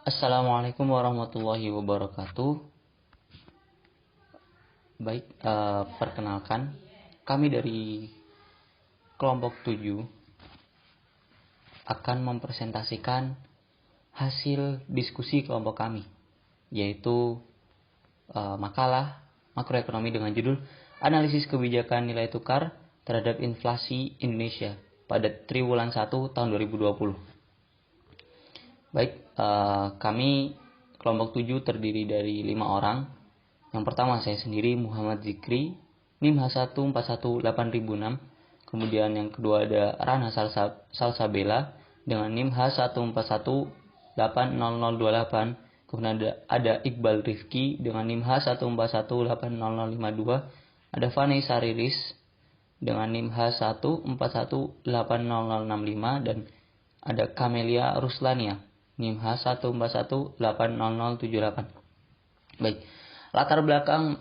Assalamualaikum warahmatullahi wabarakatuh. Baik, perkenalkan, kami dari kelompok 7 akan mempresentasikan hasil diskusi kelompok kami, yaitu makalah makroekonomi dengan judul Analisis Kebijakan Nilai Tukar terhadap Inflasi Indonesia pada triwulan 1 tahun 2020. Baik, kami kelompok 7 terdiri dari 5 orang. Yang pertama saya sendiri, Muhammad Zikri, NIM H1418.006. Kemudian yang kedua ada Rana Salsabella dengan NIM H14180028. Kemudian ada Iqbal Rifki dengan NIM H14180052. Ada Vanessa Riris dengan NIM H14180065 dan ada Kamelia Ruslania NIM H14180078. Baik, latar belakang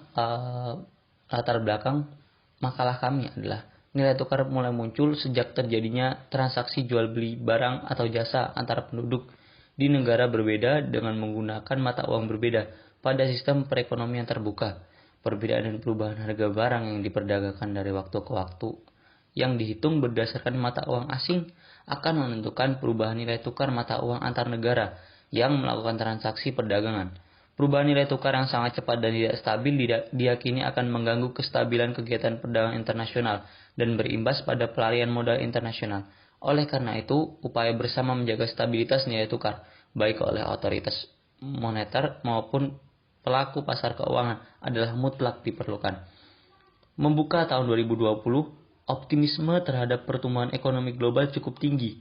makalah kami adalah nilai tukar mulai muncul sejak terjadinya transaksi jual beli barang atau jasa antara penduduk di negara berbeda dengan menggunakan mata uang berbeda pada sistem perekonomian terbuka. Perbedaan dan perubahan harga barang yang diperdagangkan dari waktu ke waktu yang dihitung berdasarkan mata uang asing akan menentukan perubahan nilai tukar mata uang antar negara yang melakukan transaksi perdagangan. Perubahan nilai tukar yang sangat cepat dan tidak stabil diyakini akan mengganggu kestabilan kegiatan perdagangan internasional dan berimbas pada pelarian modal internasional. Oleh karena itu, upaya bersama menjaga stabilitas nilai tukar, baik oleh otoritas moneter maupun pelaku pasar keuangan, adalah mutlak diperlukan. Membuka tahun 2020, optimisme terhadap pertumbuhan ekonomi global cukup tinggi.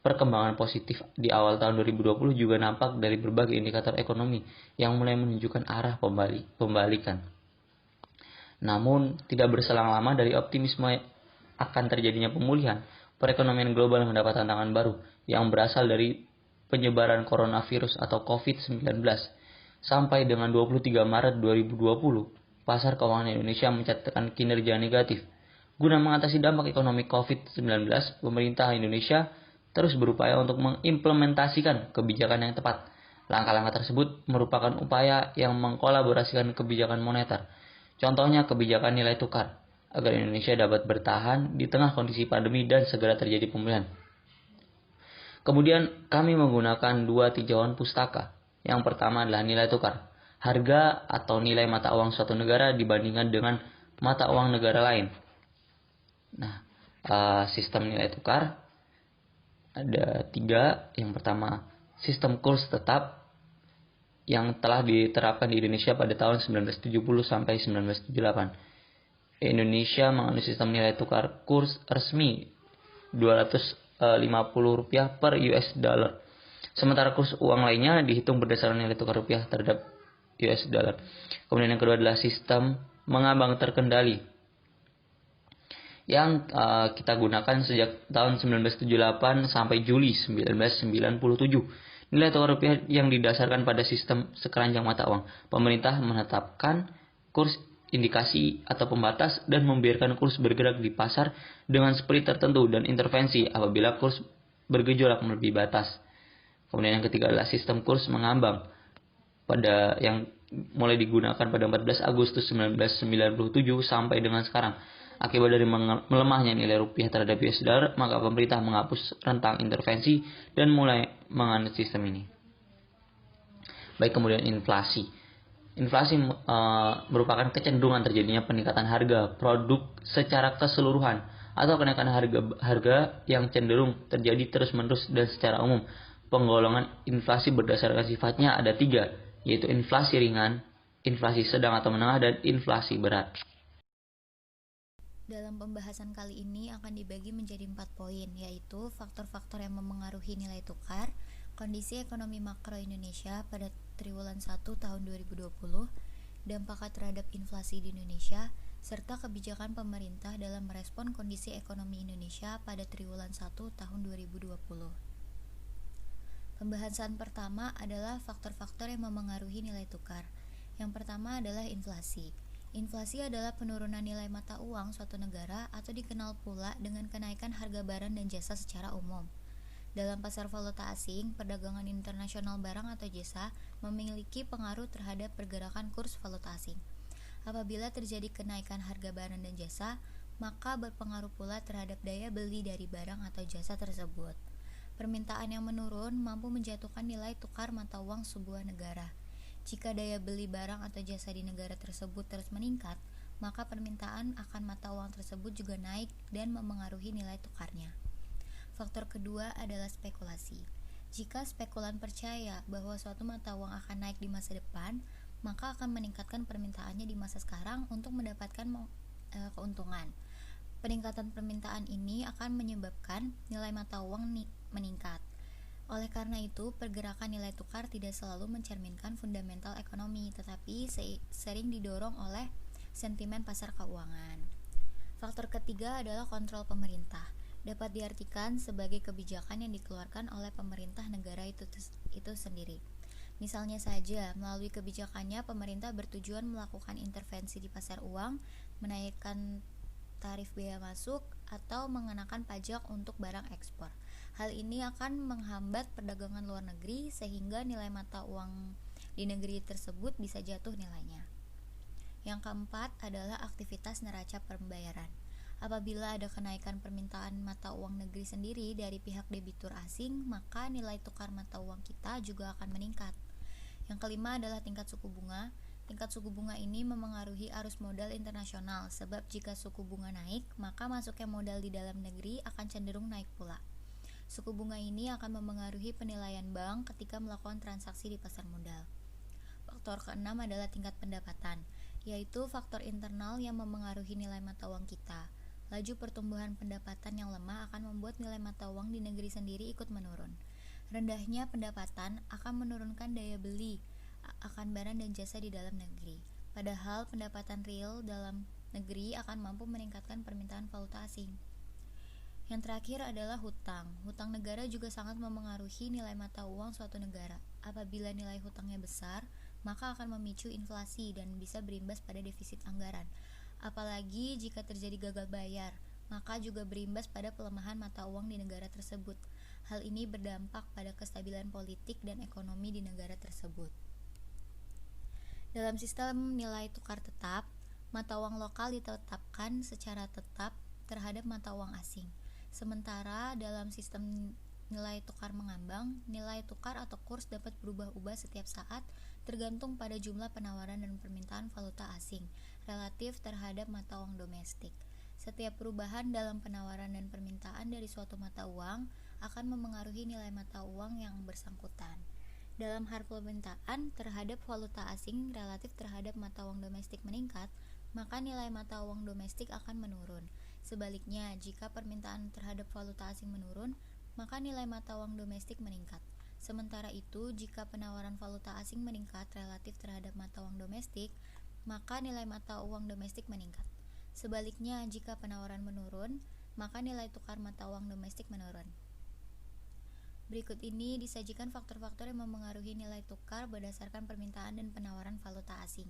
Perkembangan positif di awal tahun 2020 juga nampak dari berbagai indikator ekonomi yang mulai menunjukkan arah pembalikan. Namun, tidak berselang lama dari optimisme akan terjadinya pemulihan, perekonomian global mendapat tantangan baru yang berasal dari penyebaran coronavirus atau COVID-19. Sampai dengan 23 Maret 2020, pasar keuangan Indonesia mencatatkan kinerja negatif. Guna mengatasi dampak ekonomi COVID-19, pemerintah Indonesia terus berupaya untuk mengimplementasikan kebijakan yang tepat. Langkah-langkah tersebut merupakan upaya yang mengkolaborasikan kebijakan moneter, contohnya kebijakan nilai tukar, agar Indonesia dapat bertahan di tengah kondisi pandemi dan segera terjadi pemulihan. Kemudian kami menggunakan dua tinjauan pustaka. Yang pertama adalah nilai tukar, harga atau nilai mata uang suatu negara dibandingkan dengan mata uang negara lain. Nah, sistem nilai tukar ada 3. Yang pertama, sistem kurs tetap yang telah diterapkan di Indonesia pada tahun 1970 sampai 1978. Indonesia menganut sistem nilai tukar kurs resmi Rp250 per US dollar. Sementara kurs uang lainnya dihitung berdasarkan nilai tukar rupiah terhadap US dollar. Kemudian yang kedua adalah sistem mengambang terkendali yang kita gunakan sejak tahun 1978 sampai Juli 1997. Nilai tukar rupiah yang didasarkan pada sistem sekeranjang mata uang. Pemerintah menetapkan kurs indikasi atau pembatas dan membiarkan kurs bergerak di pasar dengan split tertentu dan intervensi apabila kurs bergejolak melebihi batas. Kemudian yang ketiga adalah sistem kurs mengambang yang mulai digunakan pada 14 Agustus 1997 sampai dengan sekarang. Akibat dari melemahnya nilai rupiah terhadap US dollar, maka pemerintah menghapus rentang intervensi dan mulai menganut sistem ini. Baik, kemudian inflasi. Inflasi merupakan kecenderungan terjadinya peningkatan harga produk secara keseluruhan atau kenaikan harga yang cenderung terjadi terus-menerus dan secara umum. Penggolongan inflasi berdasarkan sifatnya ada 3, yaitu inflasi ringan, inflasi sedang atau menengah, dan inflasi berat. Dalam pembahasan kali ini akan dibagi menjadi 4 poin, yaitu faktor-faktor yang memengaruhi nilai tukar, kondisi ekonomi makro Indonesia pada triwulan 1 tahun 2020, dampak terhadap inflasi di Indonesia, serta kebijakan pemerintah dalam merespon kondisi ekonomi Indonesia pada triwulan 1 tahun 2020. Pembahasan pertama adalah faktor-faktor yang memengaruhi nilai tukar. Yang pertama adalah inflasi. Inflasi adalah penurunan nilai mata uang suatu negara atau dikenal pula dengan kenaikan harga barang dan jasa secara umum. Dalam pasar valuta asing, perdagangan internasional barang atau jasa memiliki pengaruh terhadap pergerakan kurs valuta asing. Apabila terjadi kenaikan harga barang dan jasa, maka berpengaruh pula terhadap daya beli dari barang atau jasa tersebut. Permintaan yang menurun mampu menjatuhkan nilai tukar mata uang sebuah negara. Jika daya beli barang atau jasa di negara tersebut terus meningkat, maka permintaan akan mata uang tersebut juga naik dan memengaruhi nilai tukarnya. Faktor kedua adalah spekulasi. Jika spekulan percaya bahwa suatu mata uang akan naik di masa depan, maka akan meningkatkan permintaannya di masa sekarang untuk mendapatkan keuntungan. Peningkatan permintaan ini akan menyebabkan nilai mata uang meningkat. Oleh karena itu, pergerakan nilai tukar tidak selalu mencerminkan fundamental ekonomi, tetapi sering didorong oleh sentimen pasar keuangan. Faktor ketiga adalah kontrol pemerintah. Dapat diartikan sebagai kebijakan yang dikeluarkan oleh pemerintah negara itu sendiri. Misalnya saja, melalui kebijakannya, pemerintah bertujuan melakukan intervensi di pasar uang, menaikkan tarif bea masuk, atau mengenakan pajak untuk barang ekspor. Hal ini akan menghambat perdagangan luar negeri sehingga nilai mata uang di negeri tersebut bisa jatuh nilainya. Yang keempat adalah aktivitas neraca pembayaran. Apabila ada kenaikan permintaan mata uang negeri sendiri dari pihak debitur asing, maka nilai tukar mata uang kita juga akan meningkat. Yang kelima adalah tingkat suku bunga. Tingkat suku bunga ini memengaruhi arus modal internasional, sebab jika suku bunga naik, maka masuknya modal di dalam negeri akan cenderung naik pula. Suku bunga ini akan memengaruhi penilaian bank ketika melakukan transaksi di pasar modal. Faktor keenam adalah tingkat pendapatan, yaitu faktor internal yang memengaruhi nilai mata uang kita. Laju pertumbuhan pendapatan yang lemah akan membuat nilai mata uang di negeri sendiri ikut menurun. Rendahnya pendapatan akan menurunkan daya beli akan barang dan jasa di dalam negeri. Padahal pendapatan real dalam negeri akan mampu meningkatkan permintaan valuta asing. Yang terakhir adalah hutang. Hutang negara juga sangat memengaruhi nilai mata uang suatu negara. Apabila nilai hutangnya besar, maka akan memicu inflasi dan bisa berimbas pada defisit anggaran. Apalagi jika terjadi gagal bayar, maka juga berimbas pada pelemahan mata uang di negara tersebut. Hal ini berdampak pada kestabilan politik dan ekonomi di negara tersebut. Dalam sistem nilai tukar tetap, mata uang lokal ditetapkan secara tetap terhadap mata uang asing. Sementara dalam sistem nilai tukar mengambang, nilai tukar atau kurs dapat berubah-ubah setiap saat tergantung pada jumlah penawaran dan permintaan valuta asing relatif terhadap mata uang domestik. Setiap perubahan dalam penawaran dan permintaan dari suatu mata uang akan memengaruhi nilai mata uang yang bersangkutan. Dalam hal permintaan terhadap valuta asing relatif terhadap mata uang domestik meningkat, maka nilai mata uang domestik akan menurun. Sebaliknya, jika permintaan terhadap valuta asing menurun, maka nilai mata uang domestik meningkat. Sementara itu, jika penawaran valuta asing meningkat relatif terhadap mata uang domestik, maka nilai mata uang domestik meningkat. Sebaliknya, jika penawaran menurun, maka nilai tukar mata uang domestik menurun. Berikut ini disajikan faktor-faktor yang memengaruhi nilai tukar berdasarkan permintaan dan penawaran valuta asing.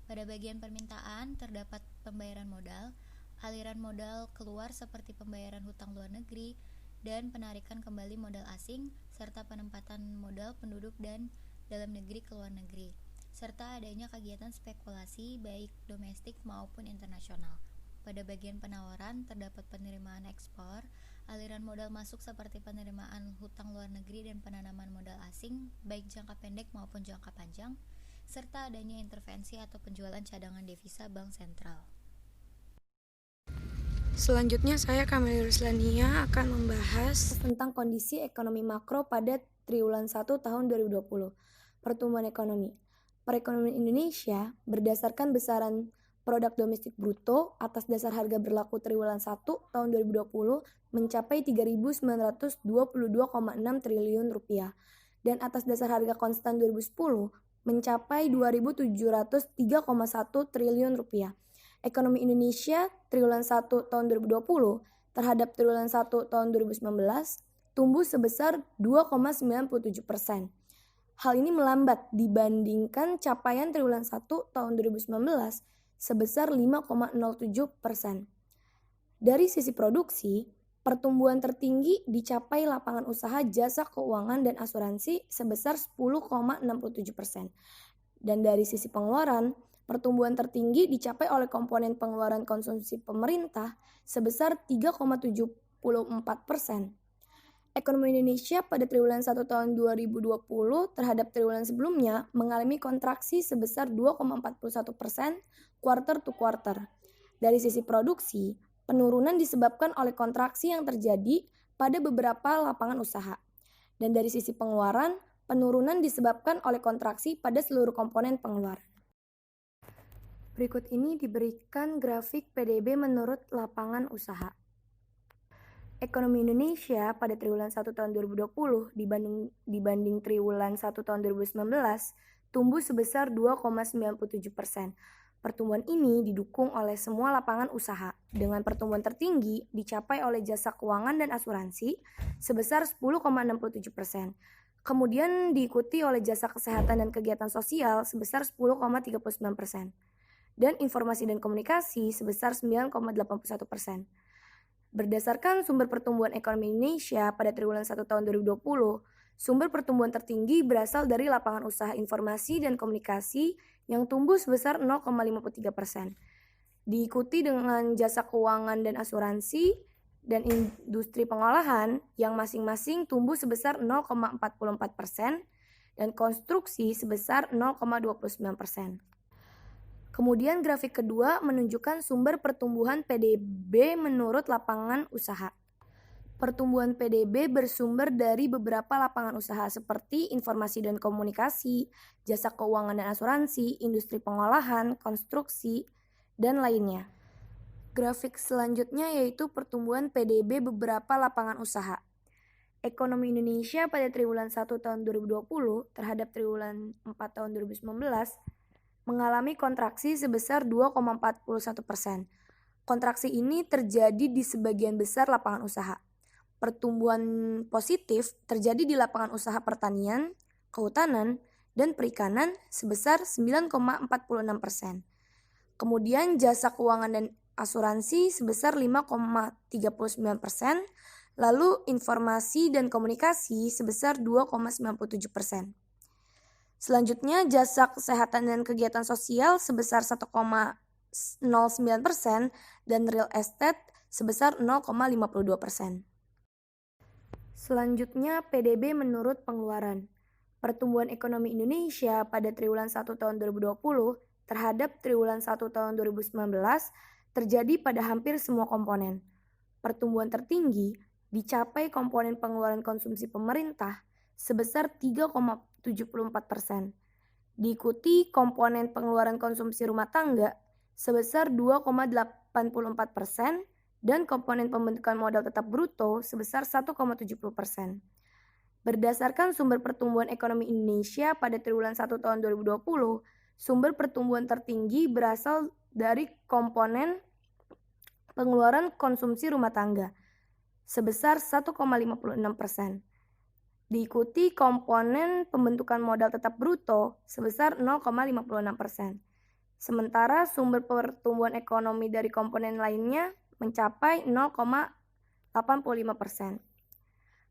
Pada bagian permintaan, terdapat pembayaran modal, aliran modal keluar seperti pembayaran hutang luar negeri, dan penarikan kembali modal asing, serta penempatan modal penduduk dan dalam negeri ke luar negeri, serta adanya kegiatan spekulasi baik domestik maupun internasional. Pada bagian penawaran, terdapat penerimaan ekspor, aliran modal masuk seperti penerimaan hutang luar negeri dan penanaman modal asing, baik jangka pendek maupun jangka panjang, serta adanya intervensi atau penjualan cadangan devisa bank sentral. Selanjutnya saya Kameli Ruslania akan membahas tentang kondisi ekonomi makro pada triwulan 1 tahun 2020. Pertumbuhan ekonomi. Perekonomian Indonesia berdasarkan besaran produk domestik bruto atas dasar harga berlaku triwulan 1 tahun 2020 mencapai 3.922,6 triliun rupiah dan atas dasar harga konstan 2010 mencapai 2.703,1 triliun rupiah. Ekonomi Indonesia triwulan 1 tahun 2020 terhadap triwulan 1 tahun 2019 tumbuh sebesar 2,97%. Hal ini melambat dibandingkan capaian triwulan 1 tahun 2019 sebesar 5,07%. Dari sisi produksi, Pertumbuhan tertinggi dicapai lapangan usaha jasa keuangan dan asuransi sebesar 10,67%. Dan dari sisi pengeluaran, pertumbuhan tertinggi dicapai oleh komponen pengeluaran konsumsi pemerintah sebesar 3,74%. Ekonomi Indonesia pada triwulan 1 tahun 2020 terhadap triwulan sebelumnya mengalami kontraksi sebesar 2,41% quarter to quarter. Dari sisi produksi, penurunan disebabkan oleh kontraksi yang terjadi pada beberapa lapangan usaha. Dan dari sisi pengeluaran, penurunan disebabkan oleh kontraksi pada seluruh komponen pengeluaran. Berikut ini diberikan grafik PDB menurut lapangan usaha. Ekonomi Indonesia pada triwulan 1 tahun 2020 dibanding triwulan 1 tahun 2019 tumbuh sebesar 2,97%. Pertumbuhan ini didukung oleh semua lapangan usaha, dengan pertumbuhan tertinggi dicapai oleh jasa keuangan dan asuransi sebesar 10,67%. Kemudian diikuti oleh jasa kesehatan dan kegiatan sosial sebesar 10,39%. Dan informasi dan komunikasi sebesar 9,81%. Berdasarkan sumber pertumbuhan ekonomi Indonesia pada triwulan 1 tahun 2020, sumber pertumbuhan tertinggi berasal dari lapangan usaha informasi dan komunikasi yang tumbuh sebesar 0,53%. Diikuti dengan jasa keuangan dan asuransi dan industri pengolahan yang masing-masing tumbuh sebesar 0,44% dan konstruksi sebesar 0,29%. Kemudian grafik kedua menunjukkan sumber pertumbuhan PDB menurut lapangan usaha. Pertumbuhan PDB bersumber dari beberapa lapangan usaha seperti informasi dan komunikasi, jasa keuangan dan asuransi, industri pengolahan, konstruksi, dan lainnya. Grafik selanjutnya yaitu pertumbuhan PDB beberapa lapangan usaha. Ekonomi Indonesia pada triwulan 1 tahun 2020 terhadap triwulan 4 tahun 2019 mengalami kontraksi sebesar 2,41%. Kontraksi ini terjadi di sebagian besar lapangan usaha. Pertumbuhan positif terjadi di lapangan usaha pertanian, kehutanan, dan perikanan sebesar 9,46%. Kemudian jasa keuangan dan asuransi sebesar 5,39%, lalu informasi dan komunikasi sebesar 2,97%. Selanjutnya, jasa kesehatan dan kegiatan sosial sebesar 1,09% dan real estate sebesar 0,52%. Selanjutnya, PDB menurut pengeluaran. Pertumbuhan ekonomi Indonesia pada triwulan 1 tahun 2020 terhadap triwulan 1 tahun 2019 terjadi pada hampir semua komponen. Pertumbuhan tertinggi dicapai komponen pengeluaran konsumsi pemerintah sebesar 3,74%. Diikuti komponen pengeluaran konsumsi rumah tangga sebesar 2,84% dan komponen pembentukan modal tetap bruto sebesar 1,70%. Berdasarkan sumber pertumbuhan ekonomi Indonesia pada triwulan 1 tahun 2020, sumber pertumbuhan tertinggi berasal dari komponen pengeluaran konsumsi rumah tangga sebesar 1,56%. Diikuti komponen pembentukan modal tetap bruto sebesar 0,56%. Sementara sumber pertumbuhan ekonomi dari komponen lainnya mencapai 0,85%.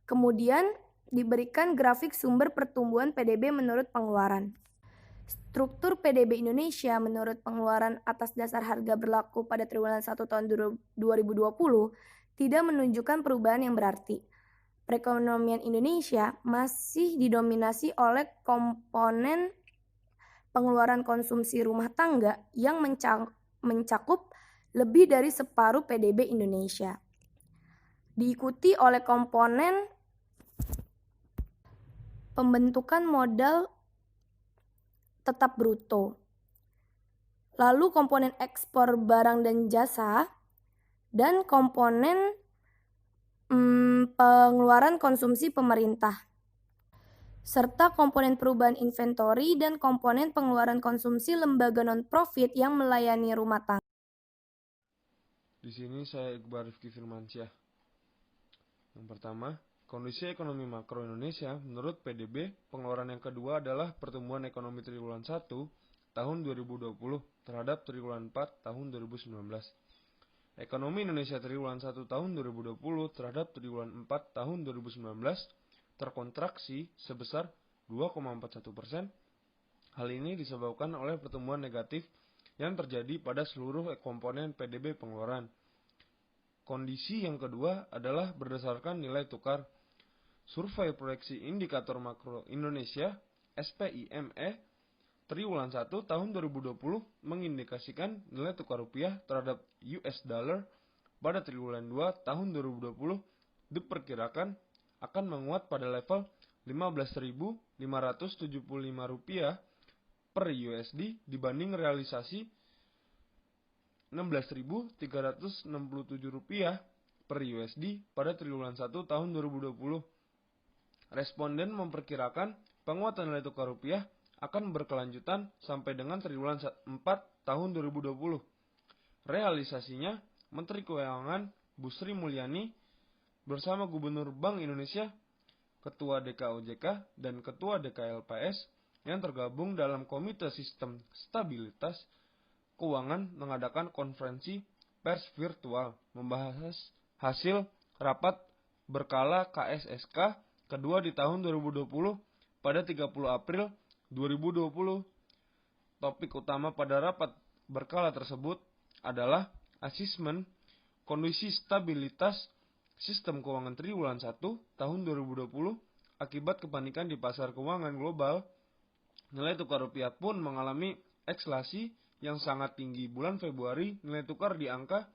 Kemudian diberikan grafik sumber pertumbuhan PDB menurut pengeluaran. Struktur PDB Indonesia menurut pengeluaran atas dasar harga berlaku pada triwulan 1 tahun 2020 tidak menunjukkan perubahan yang berarti. Perekonomian Indonesia masih didominasi oleh komponen pengeluaran konsumsi rumah tangga yang mencakup lebih dari separuh PDB Indonesia. Diikuti oleh komponen pembentukan modal tetap bruto. Lalu komponen ekspor barang dan jasa dan komponen pengeluaran konsumsi pemerintah, serta komponen perubahan inventory dan komponen pengeluaran konsumsi lembaga non-profit yang melayani rumah tangga. Di sini saya Iqbal Rifki Firmansyah. Yang pertama, kondisi ekonomi makro Indonesia menurut PDB, pengeluaran yang kedua adalah pertumbuhan ekonomi triwulan 1 tahun 2020 terhadap triwulan 4 tahun 2019. Ekonomi Indonesia triwulan 1 tahun 2020 terhadap triwulan 4 tahun 2019 terkontraksi sebesar 2,41%. Hal ini disebabkan oleh pertumbuhan negatif yang terjadi pada seluruh komponen PDB pengeluaran. Kondisi yang kedua adalah berdasarkan nilai tukar. Survei proyeksi indikator makro Indonesia (SPIME) triwulan 1 tahun 2020 mengindikasikan nilai tukar rupiah terhadap US dollar pada triwulan 2 tahun 2020 diperkirakan akan menguat pada level 15.575 rupiah per USD dibanding realisasi 16.367 rupiah per USD pada triwulan 1 tahun 2020. Responden memperkirakan penguatan nilai tukar rupiah akan berkelanjutan sampai dengan triwulan 4 tahun 2020. Realisasinya, Menteri Keuangan Bu Sri Mulyani bersama Gubernur Bank Indonesia, Ketua DKOJK, dan Ketua DKLPS yang tergabung dalam Komite Sistem Stabilitas Keuangan mengadakan konferensi pers virtual membahas hasil rapat berkala KSSK kedua di tahun 2020 pada 30 April 2020. Topik utama pada rapat berkala tersebut adalah asesmen kondisi stabilitas sistem keuangan triwulan 1 tahun 2020 akibat kepanikan di pasar keuangan global. Nilai tukar rupiah pun mengalami ekslasi yang sangat tinggi. Bulan Februari nilai tukar di angka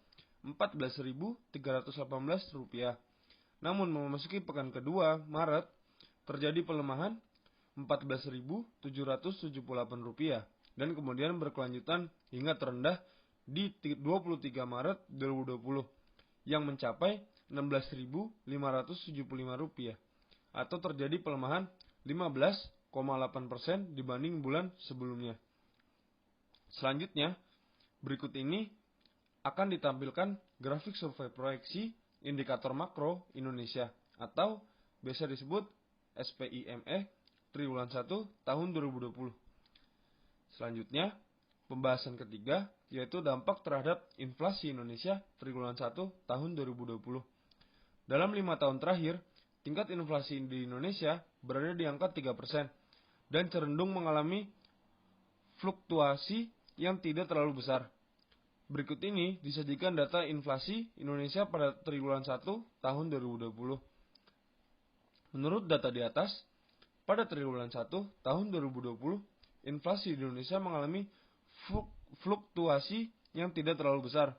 14.318 rupiah. Namun memasuki pekan kedua Maret terjadi pelemahan 14.778 rupiah dan kemudian berkelanjutan hingga terendah di 23 Maret 2020 yang mencapai 16.575 rupiah atau terjadi pelemahan 15,8% dibanding bulan sebelumnya. Selanjutnya, berikut ini akan ditampilkan grafik survei proyeksi indikator makro Indonesia atau biasa disebut SPIME triwulan 1 tahun 2020. Selanjutnya, pembahasan ketiga yaitu dampak terhadap inflasi Indonesia triwulan 1 tahun 2020. Dalam 5 tahun terakhir, tingkat inflasi di Indonesia berada di angka 3% dan cenderung mengalami fluktuasi yang tidak terlalu besar. Berikut ini disajikan data inflasi Indonesia pada triwulan 1 tahun 2020. Menurut data di atas, pada triwulan 1 tahun 2020, inflasi di Indonesia mengalami fluktuasi yang tidak terlalu besar.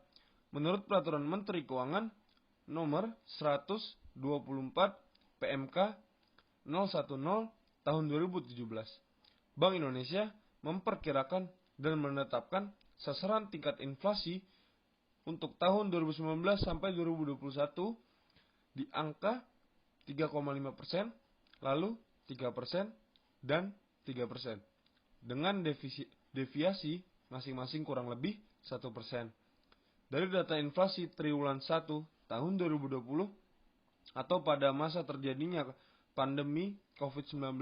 Menurut Peraturan Menteri Keuangan Nomor 124 PMK 010 tahun 2017, Bank Indonesia memperkirakan dan menetapkan sasaran tingkat inflasi untuk tahun 2019 sampai 2021 di angka 3,5%, lalu 3% dan 3%, dengan deviasi masing-masing kurang lebih 1%. Dari data inflasi triwulan 1 tahun 2020 atau pada masa terjadinya pandemi COVID-19,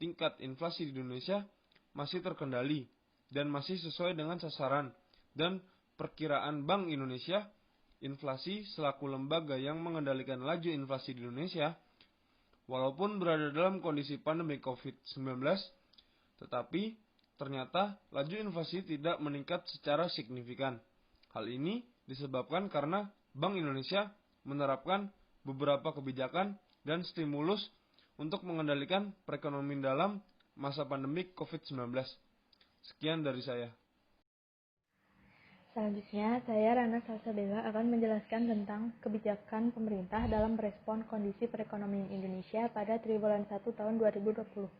tingkat inflasi di Indonesia masih terkendali dan masih sesuai dengan sasaran dan perkiraan Bank Indonesia. Inflasi selaku lembaga yang mengendalikan laju inflasi di Indonesia, walaupun berada dalam kondisi pandemi COVID-19, tetapi ternyata laju inflasi tidak meningkat secara signifikan. Hal ini disebabkan karena Bank Indonesia menerapkan beberapa kebijakan dan stimulus untuk mengendalikan perekonomian dalam masa pandemi COVID-19. Sekian dari saya. Selanjutnya, saya Rana Salsabella akan menjelaskan tentang kebijakan pemerintah dalam merespon kondisi perekonomian Indonesia pada triwulan 1 tahun 2020.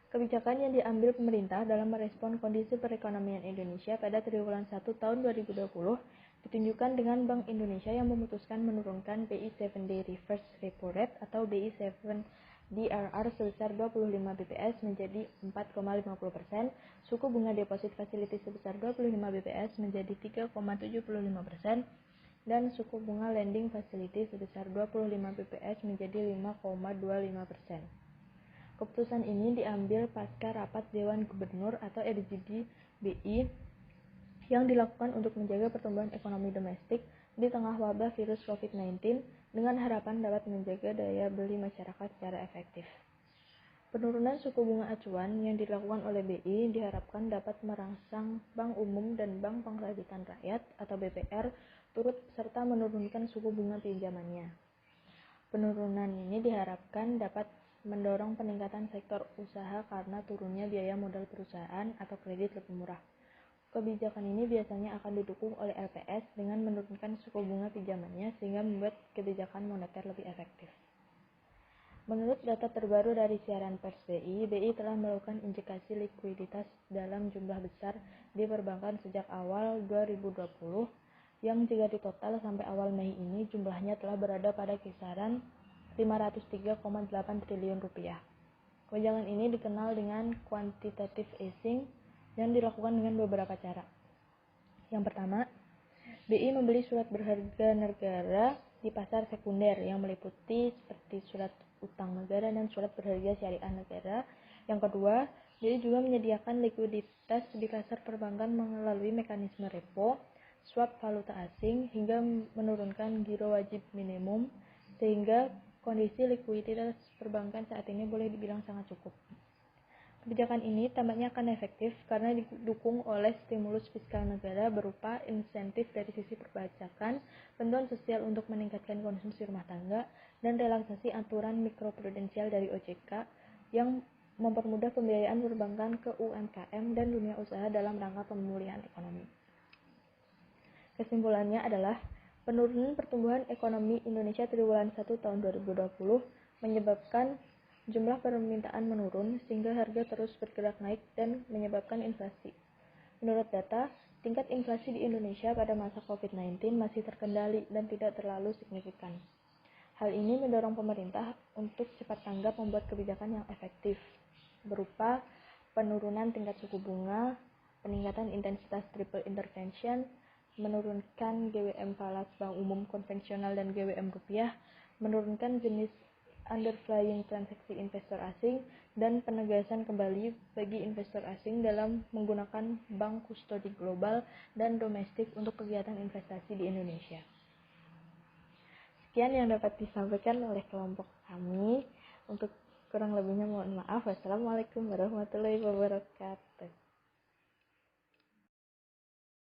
Kebijakan yang diambil pemerintah dalam merespon kondisi perekonomian Indonesia pada triwulan 1 tahun 2020 ditunjukkan dengan Bank Indonesia yang memutuskan menurunkan BI 7-day reverse repo rate atau BI 7 DRR sebesar 25 BPS menjadi 4,50%, suku bunga deposit facility sebesar 25 BPS menjadi 3,75%, dan suku bunga lending facility sebesar 25 BPS menjadi 5,25%. Keputusan ini diambil pasca rapat Dewan Gubernur atau RGD BI yang dilakukan untuk menjaga pertumbuhan ekonomi domestik di tengah wabah virus COVID-19 dengan harapan dapat menjaga daya beli masyarakat secara efektif. Penurunan suku bunga acuan yang dilakukan oleh BI diharapkan dapat merangsang Bank Umum dan Bank Pengkreditan Rakyat atau BPR turut serta menurunkan suku bunga pinjamannya. Penurunan ini diharapkan dapat mendorong peningkatan sektor usaha karena turunnya biaya modal perusahaan atau kredit lebih murah. Kebijakan ini biasanya akan didukung oleh LPS dengan menurunkan suku bunga pinjamannya sehingga membuat kebijakan moneter lebih efektif. Menurut data terbaru dari siaran pers BI telah melakukan injeksi likuiditas dalam jumlah besar di perbankan sejak awal 2020, yang jika ditotal sampai awal Mei ini jumlahnya telah berada pada kisaran 503,8 triliun rupiah. Kebijakan ini dikenal dengan quantitative easing yang dilakukan dengan beberapa cara. Yang pertama, BI membeli surat berharga negara di pasar sekunder yang meliputi seperti surat utang negara dan surat berharga syariah negara. Yang kedua, BI juga menyediakan likuiditas di pasar perbankan melalui mekanisme repo, swap valuta asing, hingga menurunkan giro wajib minimum, sehingga kondisi likuiditas perbankan saat ini boleh dibilang sangat cukup. Kebijakan ini tampaknya akan efektif karena didukung oleh stimulus fiskal negara berupa insentif dari sisi perpajakan, bantuan sosial untuk meningkatkan konsumsi rumah tangga, dan relaksasi aturan mikroprudensial dari OJK yang mempermudah pembiayaan perbankan ke UMKM dan dunia usaha dalam rangka pemulihan ekonomi. Kesimpulannya adalah penurunan pertumbuhan ekonomi Indonesia triwulan 1 tahun 2020 menyebabkan jumlah permintaan menurun sehingga harga terus bergerak naik dan menyebabkan inflasi. Menurut data, tingkat inflasi di Indonesia pada masa COVID-19 masih terkendali dan tidak terlalu signifikan. Hal ini mendorong pemerintah untuk cepat tanggap membuat kebijakan yang efektif, berupa penurunan tingkat suku bunga, peningkatan intensitas triple intervention, menurunkan GWM falas Bank Umum konvensional dan GWM rupiah, menurunkan jenis underflying transaksi investor asing, dan penegasan kembali bagi investor asing dalam menggunakan bank kustodi global dan domestik untuk kegiatan investasi di Indonesia. Sekian yang dapat disampaikan oleh kelompok kami. Untuk kurang lebihnya mohon maaf. Wassalamualaikum warahmatullahi wabarakatuh.